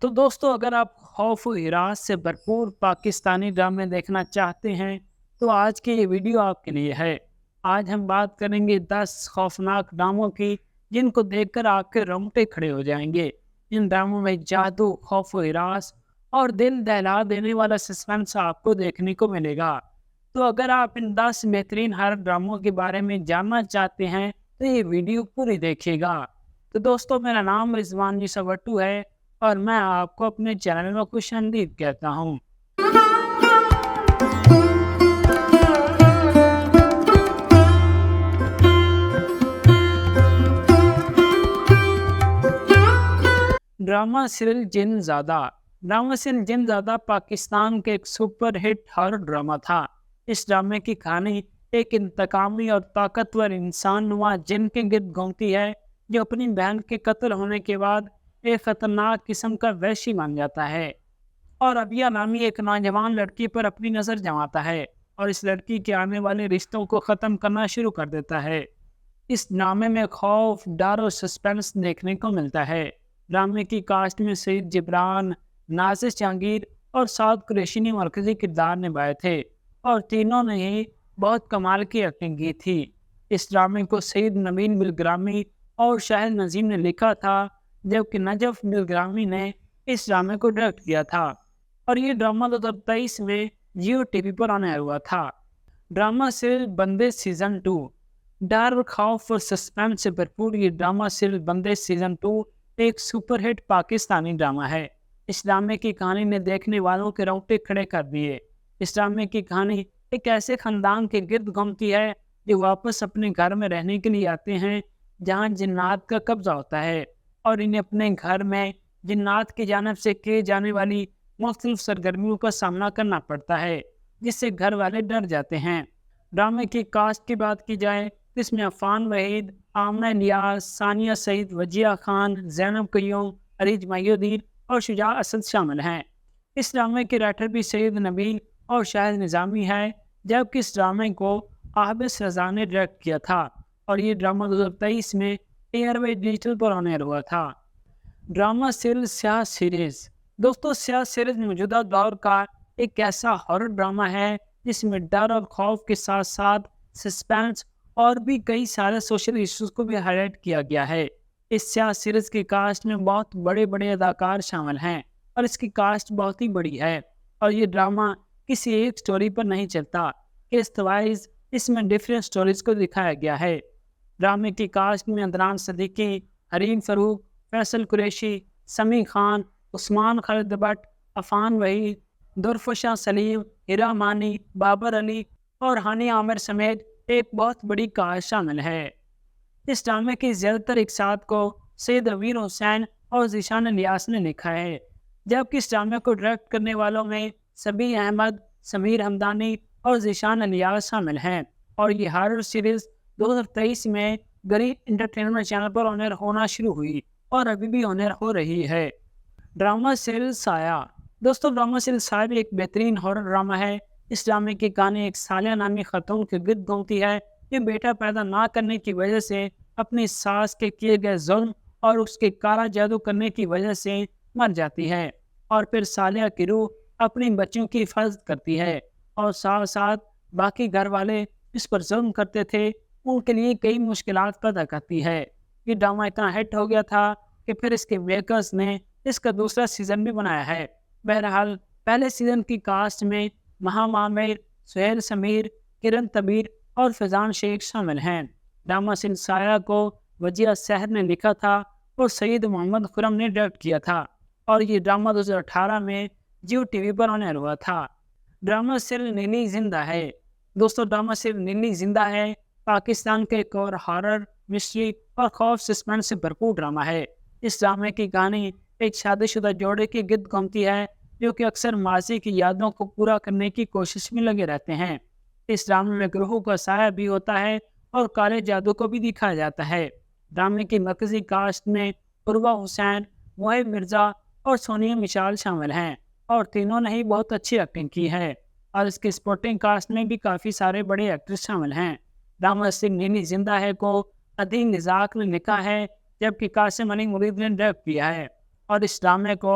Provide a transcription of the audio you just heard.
تو دوستوں اگر آپ خوف و ہراس سے بھرپور پاکستانی ڈرامے دیکھنا چاہتے ہیں تو آج کی یہ ویڈیو آپ کے لیے ہے۔ آج ہم بات کریں گے 10 خوفناک ڈراموں کی جن کو دیکھ کر آپ کے رونگٹے کھڑے ہو جائیں گے۔ ان ڈراموں میں جادو، خوف و ہراس اور دل دہلا دینے والا سسپنس آپ کو دیکھنے کو ملے گا۔ تو اگر آپ ان 10 بہترین ہارر ڈراموں کے بارے میں جاننا چاہتے ہیں تو یہ ویڈیو پوری دیکھیے گا۔ تو دوستوں میرا نام رضوان سوٹو ہے اور میں آپ کو اپنے چینل میں خوش آمدید کہتا ہوں۔ ڈرامہ سیریل جن زادہ۔ ڈرامہ سیریل جن زادہ پاکستان کے ایک سپر ہٹ ہارر ڈرامہ تھا۔ اس ڈرامے کی کہانی ایک انتقامی اور طاقتور انسان نما جن کے گرد گھومتی ہے جو اپنی بہن کے قتل ہونے کے بعد ایک خطرناک قسم کا وحشی مان جاتا ہے اور ابیا نامی ایک نوجوان لڑکی پر اپنی نظر جماتا ہے اور اس لڑکی کے آنے والے رشتوں کو ختم کرنا شروع کر دیتا ہے۔ اس ڈرامے میں خوف، ڈر اور سسپینس دیکھنے کو ملتا ہے۔ ڈرامے کی کاسٹ میں سعید جبران، نازش جہانگیر اور سعد قریشی نے مرکزی کردار نبھائے تھے اور تینوں نے ہی بہت کمال کی ایکٹنگ کی تھی۔ اس ڈرامے کو سعید نبیل بلگرامی اور شاہد نظیم نے لکھا تھا جبکہ نجف بلگرامی نے اس ڈرامے کو ڈائریکٹ کیا تھا اور یہ ڈرامہ 2023 میں جیو ٹی وی پر آنے ہوا تھا۔ ڈرامہ سیریل بندے سیزن 2۔ ڈر، خوف اور سسپینس سے بھرپور یہ ڈرامہ سیریل بندے سیزن 2 ایک سپر ہٹ پاکستانی ڈرامہ ہے۔ اس ڈرامے کی کہانی نے دیکھنے والوں کے رونگٹے کھڑے کر دیے۔ اس ڈرامے کی کہانی ایک ایسے خاندان کے گرد گھومتی ہے جو واپس اپنے گھر میں رہنے کے لیے آتے ہیں جہاں جنات کا قبضہ ہوتا ہے اور انہیں اپنے گھر میں جنات کی جانب سے کیے جانے والی مختلف سرگرمیوں کا سامنا کرنا پڑتا ہے جس سے گھر والے ڈر جاتے ہیں۔ ڈرامے کی کاسٹ کی بات کی جائے تو اس میں عفان وحید، آمنہ الیاس، ثانیہ سعید، وجیہ خان، زینب قیوم، عریج محی الدین اور شجاع اسد شامل ہیں۔ اس ڈرامے کے رائٹر بھی سعید نبیل اور شاہد نظامی ہے جبکہ اس ڈرامے کو عابس رضا نے ڈائریکٹ کیا تھا اور یہ ڈرامہ 2023 میں ایئر وے ڈیجیٹل پر آن ایئر ہوا تھا۔ ڈرامہ سیریل سیاہ سیریز۔ دوستو سیاہ سیریز موجودہ دور کا ایک ایسا ہارر ڈرامہ ہے جس میں ڈر اور خوف کے ساتھ ساتھ سسپینس اور بھی کئی سارے سوشل ایشوز کو بھی ہائی لائٹ کیا گیا ہے۔ اس سیاہ سیریز کی کاسٹ میں بہت بڑے بڑے اداکار شامل ہیں اور اس کی کاسٹ بہت ہی بڑی ہے اور یہ ڈرامہ کسی ایک سٹوری پر نہیں چلتا، کیس وائز اس میں ڈیفرنٹ سٹوریز کو دکھایا گیا ہے۔ ڈرامے کی کاسٹ میں عدنان صدیقی، حریم فاروق، فیصل قریشی، سمیع خان، عثمان خالد بٹ، عفان وحید، درفشاں سلیم، ہیرا مانی، بابر علی اور ہانی عامر سمیت ایک بہت بڑی کاسٹ شامل ہے۔ اس ڈرامے کی زیادہ تر اقساط کو سید امیر حسین اور ذیشان الیاس نے لکھا ہے جبکہ اس ڈرامے کو ڈائریکٹ کرنے والوں میں سبیح احمد، سمیر ہمدانی اور ذیشان الیاس شامل ہیں اور یہ ہارر سیریز 2023 میں گرین انٹرٹینمنٹ چینل پر آن ایئر ہونا شروع ہوئی اور ابھی بھی آن ایئر ہو رہی ہے۔ ڈرامہ سیریل سایہ۔ دوستو ڈرامہ سیریل سایہ بھی ایک بہترین ہارر ڈرامہ ہے۔ اس ڈرامے کی کہانی ایک سالیہ نامی خاتون کے گرد گھومتی ہے جو بیٹا پیدا نہ کرنے کی وجہ سے اپنی ساس کے کیے گئے ظلم اور اس کے کالا جادو کرنے کی وجہ سے مر جاتی ہے اور پھر سالیہ کی روح اپنے بچوں کی حفاظت کرتی ہے اور ساتھ ساتھ باقی گھر والے اس پر ظلم کرتے تھے ان کے لیے کئی مشکلات پیدا کرتی ہے۔ یہ ڈرامہ اتنا ہٹ ہو گیا تھا کہ پھر اس کے میکرز نے اس کا دوسرا سیزن بھی بنایا ہے۔ بہرحال پہلے سیزن کی کاسٹ میں مہام عامر، سہیل سمیر، کرن طبیر اور فیضان شیخ شامل ہیں۔ ڈرامہ سیریل سایہ کو وجیہ سحر نے لکھا تھا اور سعید محمد خرم نے ڈائریکٹ کیا تھا اور یہ ڈرامہ 2018 میں جیو ٹی وی پر آن ایئر ہوا تھا۔ ڈرامہ سیریل نیلی زندہ ہے۔ دوستو ڈرامہ سیریل نیلی زندہ ہے پاکستان کے ایک اور ہارر، مسٹری اور خوف سسپینس سے بھرپور ڈرامہ ہے۔ اس ڈرامے کی کہانی ایک شادی شدہ جوڑے کے گرد گھومتی ہے جو کہ اکثر ماضی کی یادوں کو پورا کرنے کی کوشش میں لگے رہتے ہیں۔ اس ڈرامے میں گروہوں کا سایہ بھی ہوتا ہے اور کالے جادو کو بھی دکھایا جاتا ہے۔ ڈرامے کی مرکزی کاسٹ میں عروہ حسین، محب مرزا اور سونیا مشال شامل ہیں اور تینوں نے ہی بہت اچھی ایکٹنگ کی ہے اور اس کی سپورٹنگ کاسٹ میں بھی کافی سارے بڑے ایکٹرز شامل ہیں۔ ڈرامہ سیریل نیلی زندہ ہے کو عدیم نزاق نے لکھا ہے جبکہ قاسم علی مرید نے ڈائریکٹ کیا ہے اور اس ڈرامے کو